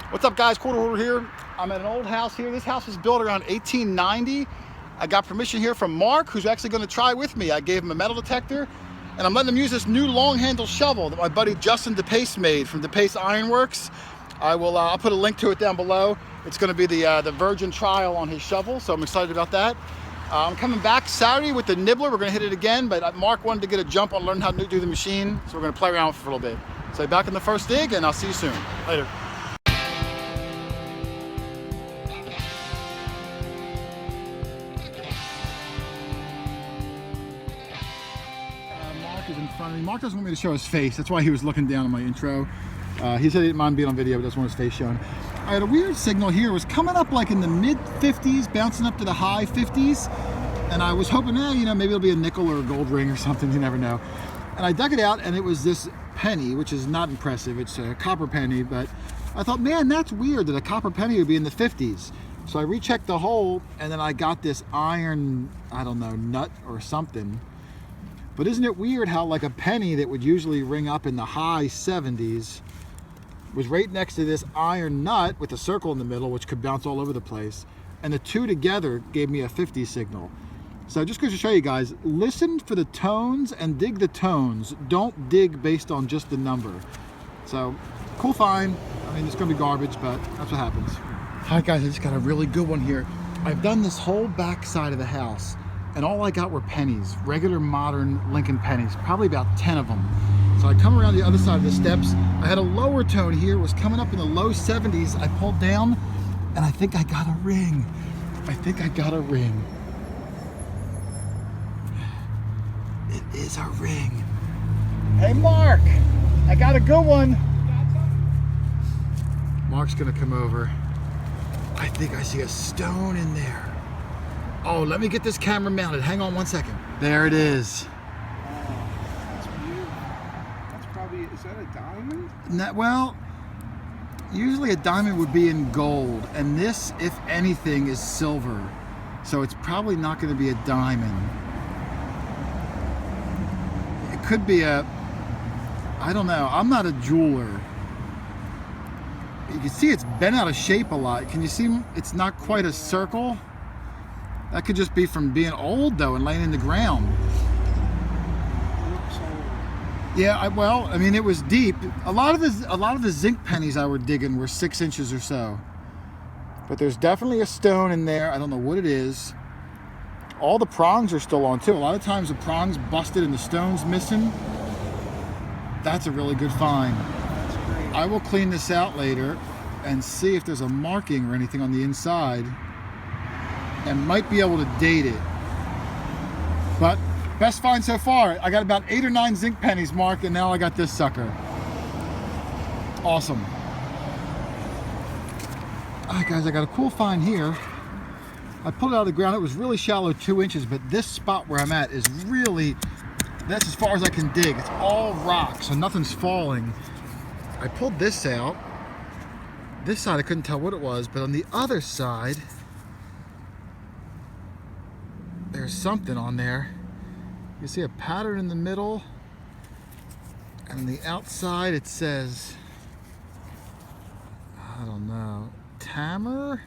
What's up, guys? Hoarder here. I'm at an old house here. This house was built around 1890. I got permission here from Mark, who's actually going to try with me. I gave him a metal detector, and I'm letting him use this new long handle shovel that my buddy Justin DePace made from DePace Ironworks. I'll put a link to it down below. It's going to be the virgin trial on his shovel, so I'm excited about that. I'm coming back Saturday with the nibbler. We're going to hit it again, but Mark wanted to get a jump on learning how to do the machine, so we're going to play around with it for a little bit. So back in the first dig, and I'll see you soon. Later. Mark is in front of me. Mark doesn't want me to show his face. That's why he was looking down on my intro. He said he didn't mind being on video, but doesn't want his face shown. I had a weird signal here. It was coming up like in the mid 50s, bouncing up to the high 50s. And I was hoping, maybe it'll be a nickel or a gold ring or something, you never know. And I dug it out, and it was this penny, which is not impressive. It's a copper penny, but I thought, man, that's weird that a copper penny would be in the 50s. So I rechecked the hole, and then I got this iron, I don't know, nut or something. But isn't it weird how like a penny that would usually ring up in the high 70s was right next to this iron nut with a circle in the middle, which could bounce all over the place. And the two together gave me a 50 signal. So just going to show you guys, listen for the tones and dig the tones. Don't dig based on just the number. So, cool find. I mean, it's going to be garbage, but that's what happens. All right, guys, I just got a really good one here. I've done this whole back side of the house, and all I got were pennies, regular modern Lincoln pennies, probably about 10 of them. So I come around the other side of the steps. I had a lower tone here, it was coming up in the low 70s. I pulled down, and I think I got a ring. I think I got a ring. It is a ring. Hey, Mark, I got a good one. Mark's gonna come over. I think I see a stone in there. Oh, let me get this camera mounted. Hang on one second. There it is. Oh, that's weird. That's probably, is that a diamond? Well, usually a diamond would be in gold, and this, if anything, is silver. So it's probably not gonna be a diamond. Could be I don't know, I'm not a jeweler. You can see it's bent out of shape a lot. Can you see it's not quite a circle? That could just be from being old though and laying in the ground. Yeah, I mean it was deep. A lot of the zinc pennies I were digging were 6 inches or so. But there's definitely a stone in there. I don't know what it is. All the prongs are still on too. A lot of times the prongs busted and the stone's missing. That's a really good find. I will clean this out later and see if there's a marking or anything on the inside and might be able to date it. But best find so far. I got about 8 or 9 zinc pennies marked, and now I got this sucker. Awesome. All right, guys, I got a cool find here. I pulled it out of the ground. It was really shallow, 2 inches, but this spot where I'm at is really, that's as far as I can dig. It's all rock, so nothing's falling. I pulled this out. This side I couldn't tell what it was, but on the other side, there's something on there. You see a pattern in the middle, and on the outside it says, I don't know, Tamer?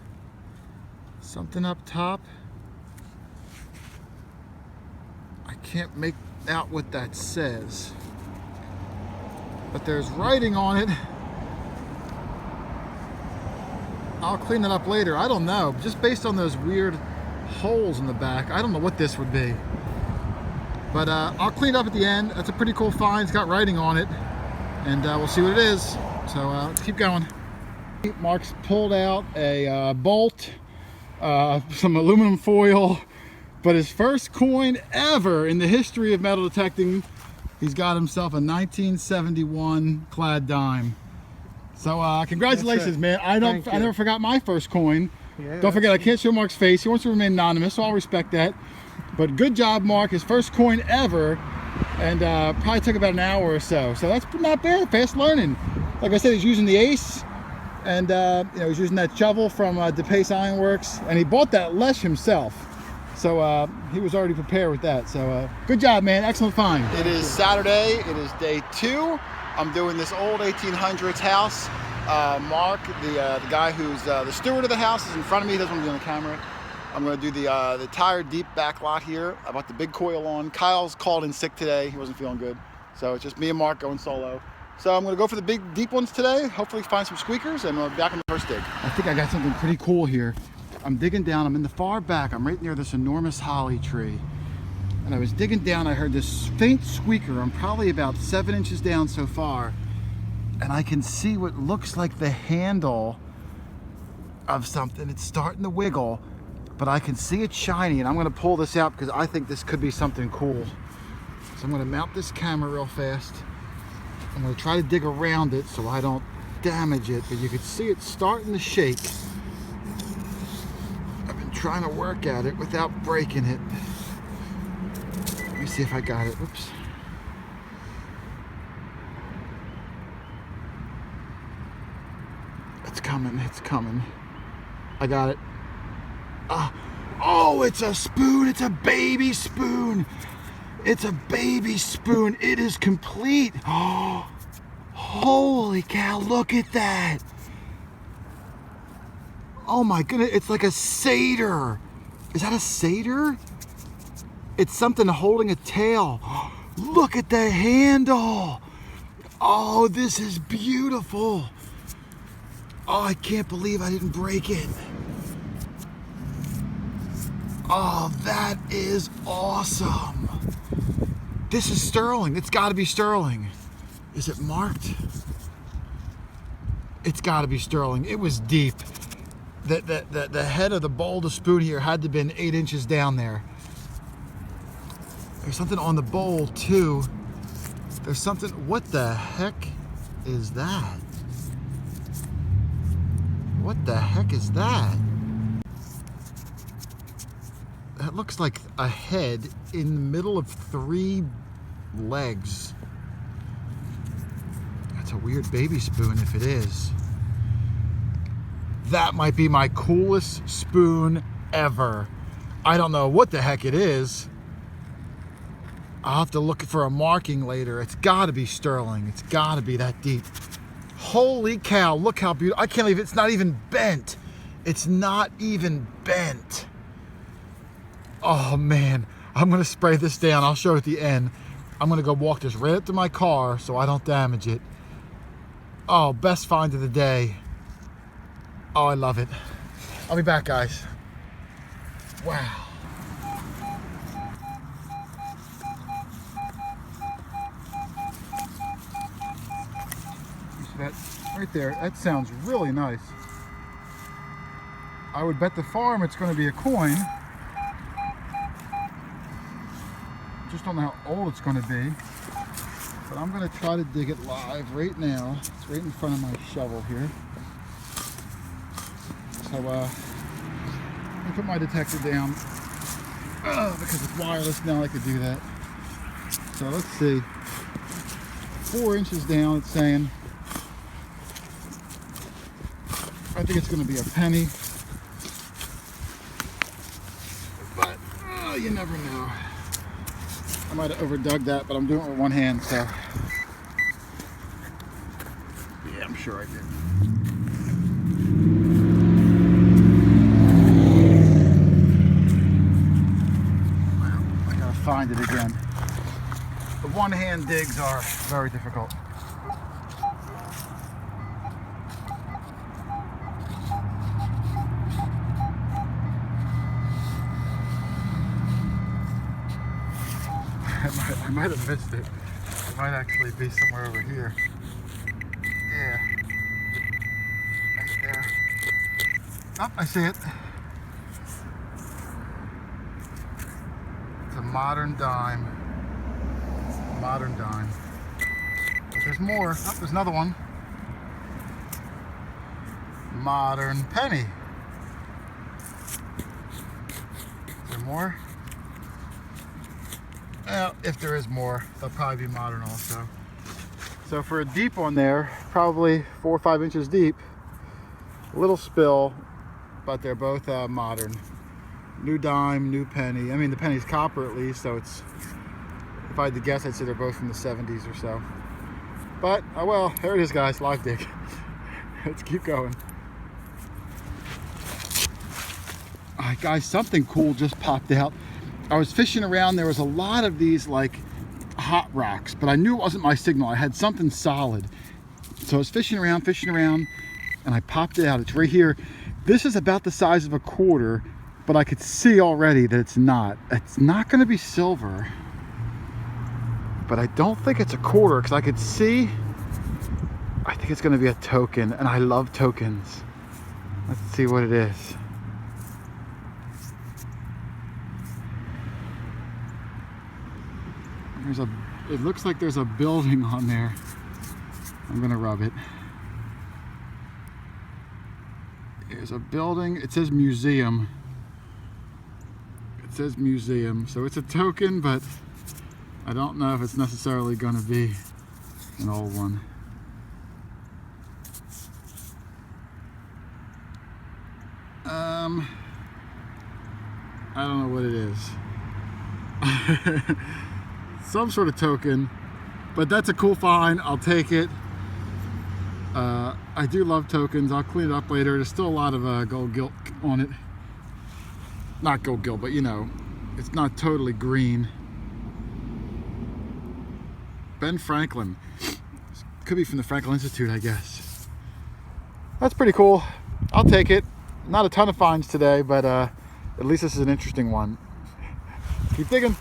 Something up top. I can't make out what that says, but there's writing on it. I'll clean it up later. I don't know, just based on those weird holes in the back, I don't know what this would be, but I'll clean it up at the end. That's a pretty cool find. It's got writing on it, and we'll see what it is. So let's keep going. Mark's pulled out a bolt, some aluminum foil, but his first coin ever in the history of metal detecting, he's got himself a 1971 clad dime. So congratulations, man. I never forgot my first coin. Yeah, don't forget, I can't show Mark's face. He wants to remain anonymous, so I'll respect that. But good job, Mark. His first coin ever, and probably took about an hour or so. So that's not bad. Fast learning. Like I said, he's using the ace. And he's using that shovel from DePace Ironworks, and he bought that Lesh himself, so he was already prepared with that. So good job, man. Excellent find. It is Saturday. It is day 2. I'm doing this old 1800s house. Mark, the guy who's the steward of the house, is in front of me. He doesn't want to be on the camera. I'm going to do the tire deep back lot here. I bought the big coil on. Kyle's called in sick today. He wasn't feeling good. So it's just me and Mark going solo. So I'm going to go for the big deep ones today. Hopefully find some squeakers, and we'll be back on the first dig. I think I got something pretty cool here. I'm digging down. I'm in the far back. I'm right near this enormous holly tree. And I was digging down. I heard this faint squeaker. I'm probably about 7 inches down so far. And I can see what looks like the handle of something. It's starting to wiggle, but I can see it shiny, and I'm gonna pull this out because I think this could be something cool. So I'm gonna mount this camera real fast. I'm gonna try to dig around it so I don't damage it, but you can see it starting to shake. I've been trying to work at it without breaking it. Let me see if I got it. Oops. It's coming, it's coming. I got it. Oh, it's a spoon. It's a baby spoon. It's a baby spoon. It is complete. Oh, holy cow, look at that. Oh my goodness, it's like a satyr. Is that a satyr? It's something holding a tail. Look at the handle. Oh, this is beautiful. Oh, I can't believe I didn't break it. Oh, that is awesome. This is sterling. It's got to be sterling. Is it marked? It's got to be sterling. It was deep. The head of the bowl of the spoon here had to have been 8 inches down there. There's something on the bowl too. There's something. What the heck is that? What the heck is that? That looks like a head in the middle of 3 legs. That's a weird baby spoon if it is. That might be my coolest spoon ever. I don't know what the heck it is. I'll have to look for a marking later. It's gotta be sterling. It's gotta be that deep. Holy cow, look how beautiful. I can't believe it's not even bent. It's not even bent. Oh man, I'm gonna spray this down. I'll show it at the end. I'm gonna go walk this right up to my car so I don't damage it. Oh, best find of the day. Oh, I love it. I'll be back, guys. Wow. That right there, that sounds really nice. I would bet the farm it's going to be a coin. Just don't know how old it's going to be. But I'm going to try to dig it live right now. It's right in front of my shovel here. So I'm going to put my detector down because it's wireless now. I could do that. So let's see. 4 inches down, it's saying. I think it's going to be a penny, but you never know. I might have overdug that, but I'm doing it with one hand, so yeah, I'm sure I did. Wow, I gotta find it again. The one-hand digs are very difficult. I might have missed it. It might actually be somewhere over here. Yeah. Right there. Oh, I see it. It's a modern dime. Modern dime. But there's more. Oh, there's another one. Modern penny. Is there more? Well, if there is more, they'll probably be modern also. So for a deep one there, probably 4 or 5 inches deep, a little spill, but they're both modern. New dime, new penny. I mean, the penny's copper at least, so it's, if I had to guess, I'd say they're both from the 70s or so. But, oh well, there it is, guys, live dig. Let's keep going. All right, guys, something cool just popped out. I was fishing around. There was a lot of these like hot rocks, but I knew it wasn't my signal. I had something solid. So I was fishing around, and I popped it out. It's right here. This is about the size of a quarter, but I could see already that it's not. It's not going to be silver, but I don't think it's a quarter because I could see. I think it's going to be a token, and I love tokens. Let's see what it is. It looks like there's a building on there. I'm going to rub it. There's a building. It says museum. It says museum, so it's a token, but I don't know if it's necessarily going to be an old one. I don't know what it is. Some sort of token, but that's a cool find. I'll take it. I do love tokens. I'll clean it up later. There's still a lot of gold gilt on it. Not gold gilt, but you know, it's not totally green. Ben Franklin. Could be from the Franklin Institute, I guess. That's pretty cool. I'll take it. Not a ton of finds today, but at least this is an interesting one. Keep digging.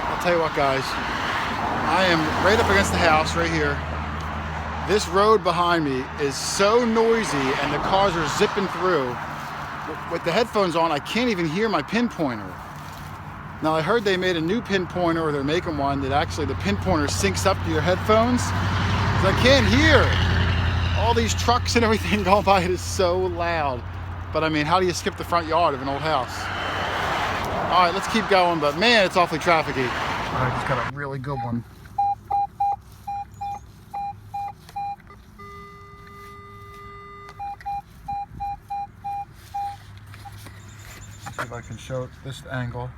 I'll tell you what, guys. I am right up against the house right here. This road behind me is so noisy and the cars are zipping through. With the headphones on, I can't even hear my pinpointer. Now I heard they made a new pinpointer, or they're making one that actually the pinpointer syncs up to your headphones. So I can't hear. All these trucks and everything going by, it is so loud. But I mean, how do you skip the front yard of an old house? All right, let's keep going, but man, it's awfully trafficy. I just got a really good one. See if I can show it this angle.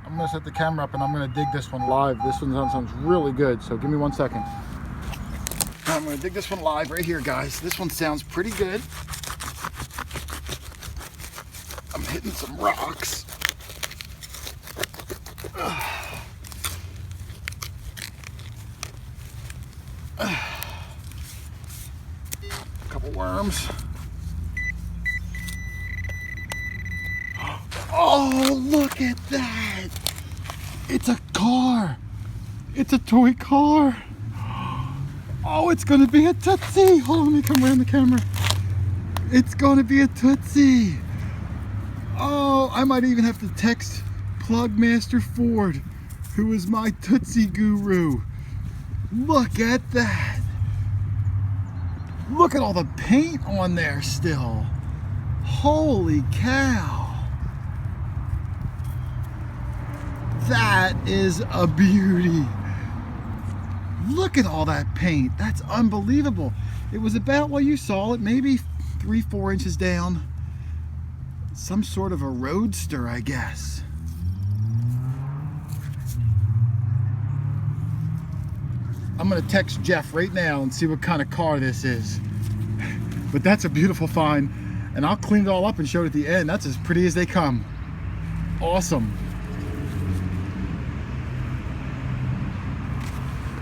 I'm gonna set the camera up and I'm gonna dig this one live. This one sounds really good, so give me 1 second. I'm gonna dig this one live right here, guys. This one sounds pretty good. I'm hitting some rocks. Couple worms. Oh, look at that! It's a car. It's a toy car. Oh, it's gonna be a Tootsie. Hold on, let me come around the camera. It's gonna be a Tootsie. Oh, I might even have to text Plugmaster Ford, who is my Tootsie guru. Look at that. Look at all the paint on there still. Holy cow. That is a beauty. Look at all that paint. That's unbelievable. It was about, well, you saw it, maybe 3-4 inches down. Some sort of a roadster, I guess. I'm gonna text Jeff right now and see what kind of car this is. But that's a beautiful find, and I'll clean it all up and show it at the end. That's as pretty as they come. Awesome.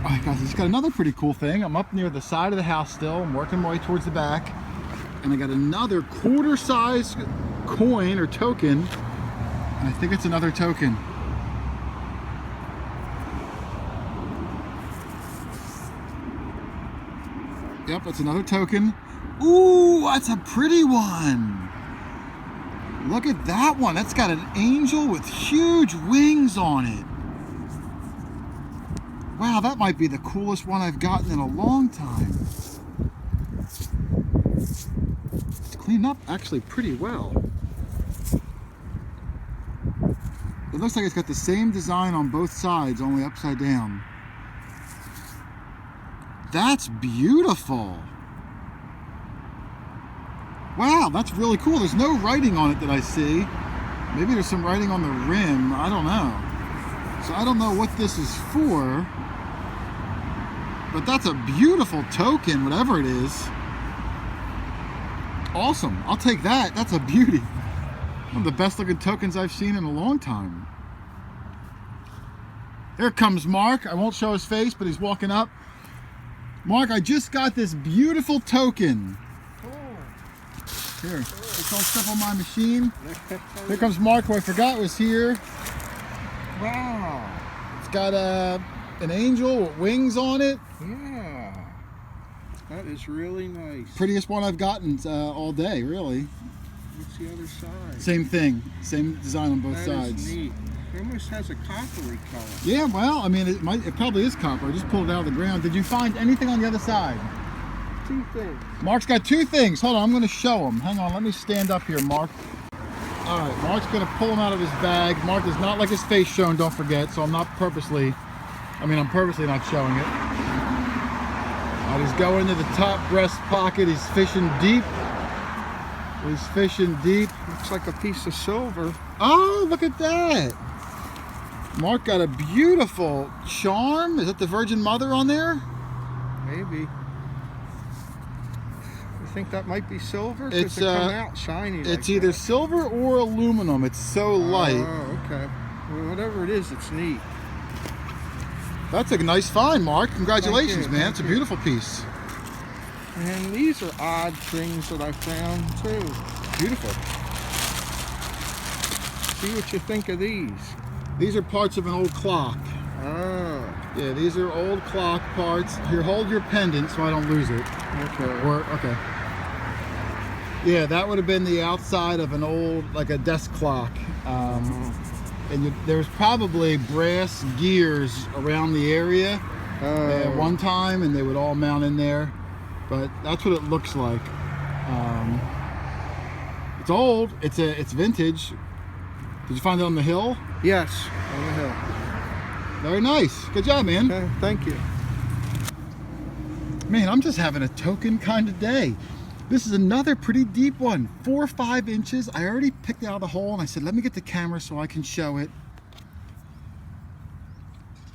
All right, guys, I just got another pretty cool thing. I'm up near the side of the house still. I'm working my way towards the back, and I got another quarter-size coin or token, and I think it's another token. Yep, that's another token. Ooh, that's a pretty one. Look at that one. That's got an angel with huge wings on it. Wow, that might be the coolest one I've gotten in a long time. It's cleaned up actually pretty well. It looks like it's got the same design on both sides, only upside down. That's beautiful. Wow, that's really cool. There's no writing on it that I see. Maybe there's some writing on the rim. I don't know. So I don't know what this is for. But that's a beautiful token, whatever it is. Awesome. I'll take that. That's a beauty. One of the best looking tokens I've seen in a long time. Here comes Mark. I won't show his face, but he's walking up. Mark, I just got this beautiful token. Here, it's all stuff on my machine. Here comes Mark, who I forgot was here. Wow. It's got an angel with wings on it. Yeah. That is really nice. Prettiest one I've gotten all day, really. What's the other side? Same thing, same design on both That sides. is neat. It almost has a coppery color. Yeah, well, I mean, it probably is copper. I just pulled it out of the ground. Did you find anything on the other side? Two things. Mark's got two things. Hold on, I'm going to show him. Hang on, let me stand up here, Mark. All right, Mark's going to pull them out of his bag. Mark does not like his face shown, don't forget, so I'm purposely not showing it. All right, he's going to the top breast pocket. He's fishing deep. He's fishing deep. Looks like a piece of silver. Oh, look at that. Mark got a beautiful charm. Is that the Virgin Mother on there? Maybe. You think that might be silver? It's It come out shiny. It's like either that. silver or aluminum. It's so light. Oh, okay. Well, whatever it is, it's neat. That's a nice find, Mark. Congratulations, Thank you, man. It's a beautiful piece. And these are odd things that I found too. Beautiful. See what you think of these. These are parts of an old clock. Oh, Yeah, these are old clock parts. Here, hold your pendant so I don't lose it. okay. Okay. Yeah, that would have been the outside of an old, like a desk clock. And there's probably brass gears around the area at one time, and they would all mount in there. But that's what it looks like. It's old. It's vintage. Did you find it on the hill? Yes, on the hill. Very nice. Good job, man. Okay, thank you. Man, I'm just having a token kind of day. This is another pretty deep one, 4 or 5 inches. I already picked out the hole and I said, let me get the camera so I can show it.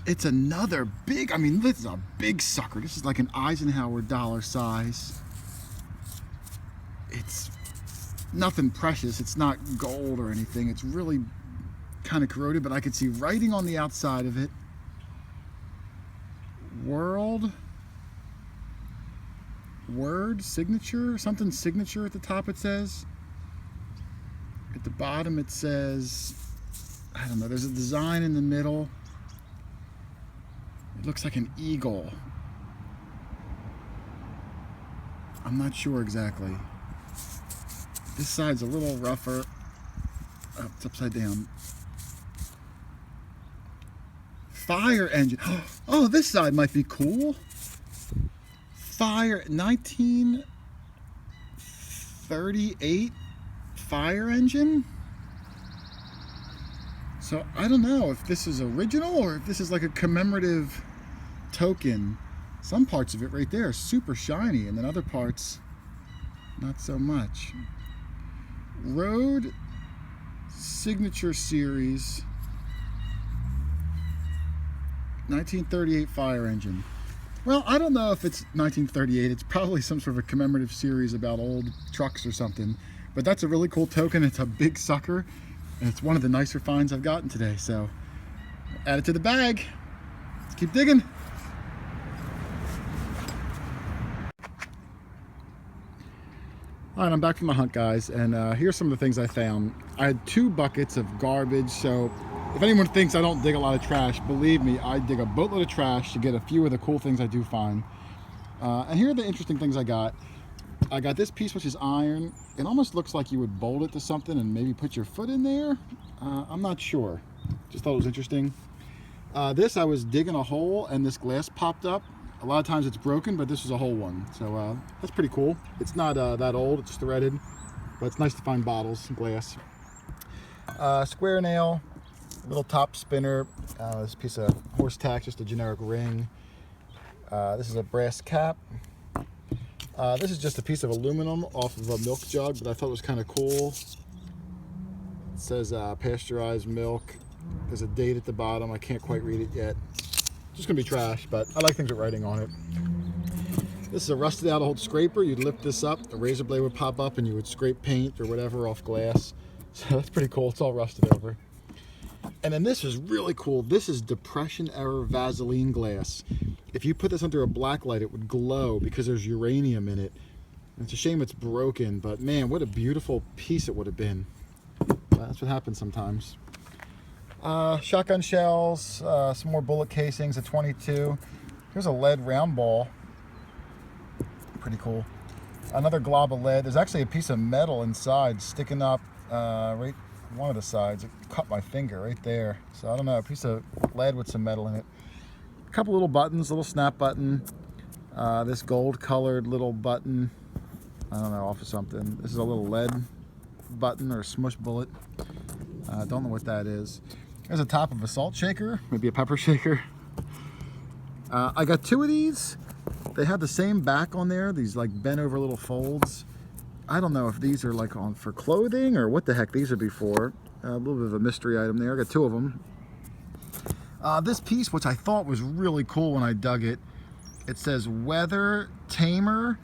It's another big, I mean, this is a big sucker. This is like an Eisenhower dollar size. It's nothing precious. It's not gold or anything. It's really kind of corroded, but I could see writing on the outside of it. Word, signature, something signature at the top it says. At the bottom it says, I don't know, there's a design in the middle. It looks like an eagle. I'm not sure exactly. This side's a little rougher. Oh, it's upside down. Fire engine. Oh, this side might be cool. 1938 fire engine. So I don't know if this is original or if this is like a commemorative token. Some parts of it right there are super shiny, and then other parts not so much. Road Signature Series 1938 fire engine. Well, I don't know if it's 1938. It's probably some sort of a commemorative series about old trucks or something. But that's a really cool token. It's a big sucker. And it's one of the nicer finds I've gotten today. So add it to the bag. Let's keep digging. All right, I'm back from the hunt, guys. And here's some of the things I found. I had 2 buckets of garbage. So if anyone thinks I don't dig a lot of trash, believe me, I dig a boatload of trash to get a few of the cool things I do find. And here are the interesting things I got. I got this piece, which is iron. It almost looks like you would bolt it to something and maybe put your foot in there. I'm not sure. Just thought it was interesting. This, I was digging a hole and this glass popped up. A lot of times it's broken, but this was a whole one. So that's pretty cool. It's not that old, it's threaded, but it's nice to find bottles and glass. Square nail. Little top spinner, this piece of horse tack, just a generic ring. This is a brass cap. This is just a piece of aluminum off of a milk jug, but I thought it was kind of cool. It says pasteurized milk. There's a date at the bottom. I can't quite read it yet. It's just gonna be trash, but I like things with writing on it. This is a rusted out old scraper. You'd lift this up, the razor blade would pop up, and you would scrape paint or whatever off glass. So that's pretty cool. It's all rusted over. And then this is really cool. This is depression era Vaseline glass. If you put this under a black light, it would glow because there's uranium in it. It's a shame it's broken, but man, what a beautiful piece it would have been. That's what happens sometimes. Shotgun shells, some more bullet casings, a 22. Here's a lead round ball. Pretty cool. Another glob of lead. There's actually a piece of metal inside sticking up right one of the sides. It cut my finger right there. So I don't know, a piece of lead with some metal in it. A couple little buttons, little snap button. This gold colored little button, I don't know, off of something. This is a little lead button or a smush bullet. Don't know what that is. There's a top of a salt shaker, maybe a pepper shaker. I got two of these. They have the same back on there, these like bent over little folds. I don't know if these are like on for clothing or what the heck these would be for. A little bit of a mystery item there. I got two of them. This piece, which I thought was really cool when I dug it, it says Weather Tamer.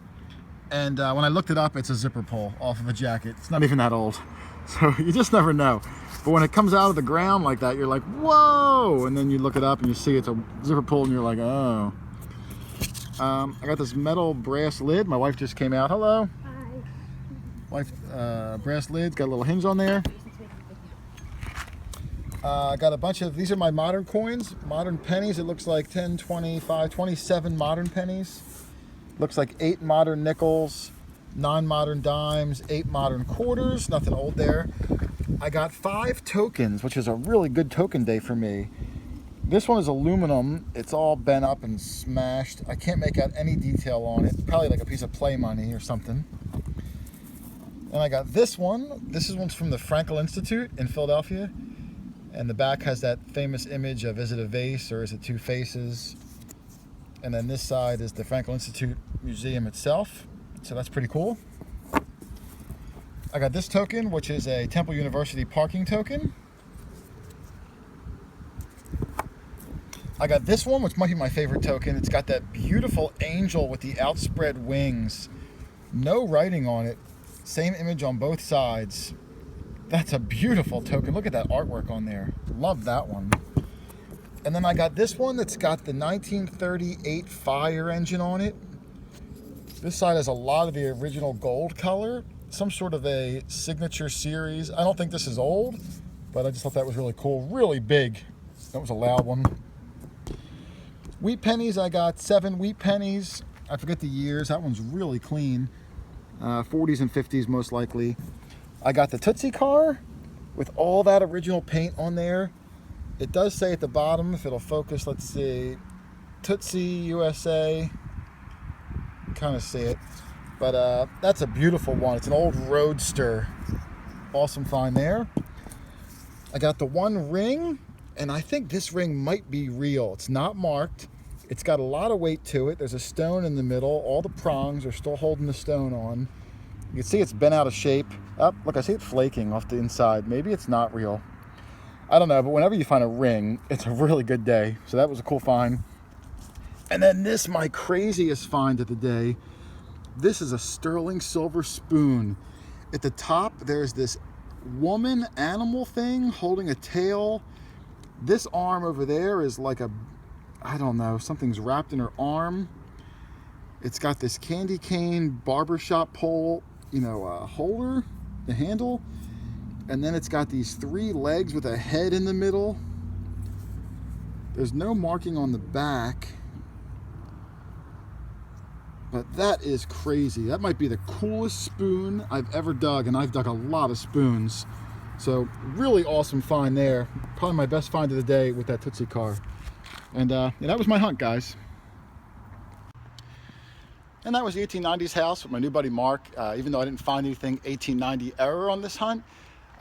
And when I looked it up, it's a zipper pull off of a jacket. It's not even that old. So you just never know. But when it comes out of the ground like that, you're like, whoa! And then you look it up and you see it's a zipper pull and you're like, oh. I got this metal brass lid. My wife just came out. Hello. Hi. Wife, brass lid's got a little hinge on there. I got a bunch of, these are my modern coins, modern pennies. It looks like 10, 25, 27 modern pennies. Looks like 8 modern nickels, 9 modern dimes, 8 modern quarters, nothing old there. I got 5 tokens, which is a really good token day for me. This one is aluminum. It's all bent up and smashed. I can't make out any detail on it. Probably like a piece of play money or something. And I got this one. This one's from the Frankel Institute in Philadelphia. And the back has that famous image of, is it a vase or is it two faces? And then this side is the Frankel Institute Museum itself. So that's pretty cool. I got this token, which is a Temple University parking token. I got this one, which might be my favorite token. It's got that beautiful angel with the outspread wings. No writing on it. Same image on both sides. That's a beautiful token. Look at that artwork on there. Love that one. And then I got this one that's got the 1938 fire engine on it. This side has a lot of the original gold color. Some sort of a signature series. I don't think this is old, but I just thought that was really cool. Really big. That was a loud one. Wheat pennies, I got 7 wheat pennies. I forget the years. That one's really clean. 40s and 50s most likely. I got the Tootsie car with all that original paint on there. It does say at the bottom, if it'll focus, let's see, Tootsie USA. Kind of see it. But that's a beautiful one. It's an old Roadster. Awesome find there. I got the one ring, and I think this ring might be real. It's not marked. It's got a lot of weight to it. There's a stone in the middle. All the prongs are still holding the stone on. You can see it's bent out of shape. Oh, look, I see it flaking off the inside. Maybe it's not real. I don't know, but whenever you find a ring, it's a really good day. So that was a cool find. And then this, my craziest find of the day. This is a sterling silver spoon. At the top, there's this woman animal thing holding a tail. This arm over there is like a, I don't know, something's wrapped in her arm. It's got this candy cane barbershop pole, holder, the handle. And then it's got these 3 legs with a head in the middle. There's no marking on the back. But that is crazy. That might be the coolest spoon I've ever dug, and I've dug a lot of spoons. So really awesome find there. Probably my best find of the day with that Tootsie car. And that was my hunt, guys. And that was the 1890s house with my new buddy Mark. Even though I didn't find anything 1890 era on this hunt,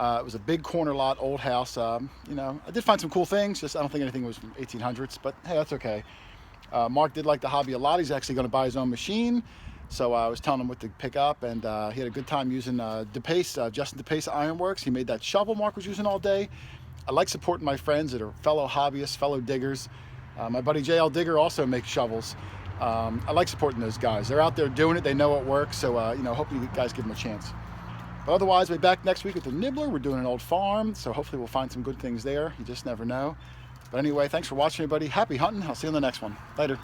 it was a big corner lot, old house. I did find some cool things. Just I don't think anything was from 1800s, but hey, that's okay. Mark did like the hobby a lot. He's actually going to buy his own machine. So I was telling him what to pick up, and he had a good time using DePace, Justin DePace Ironworks. He made that shovel Mark was using all day. I like supporting my friends that are fellow hobbyists, fellow diggers. My buddy JL Digger also makes shovels. I like supporting those guys. They're out there doing it. They know it works. So, you know, hope you guys give them a chance. But otherwise, we'll be back next week with the Nibbler. We're doing an old farm, so hopefully we'll find some good things there. You just never know. But anyway, thanks for watching, everybody. Happy hunting. I'll see you on the next one. Later.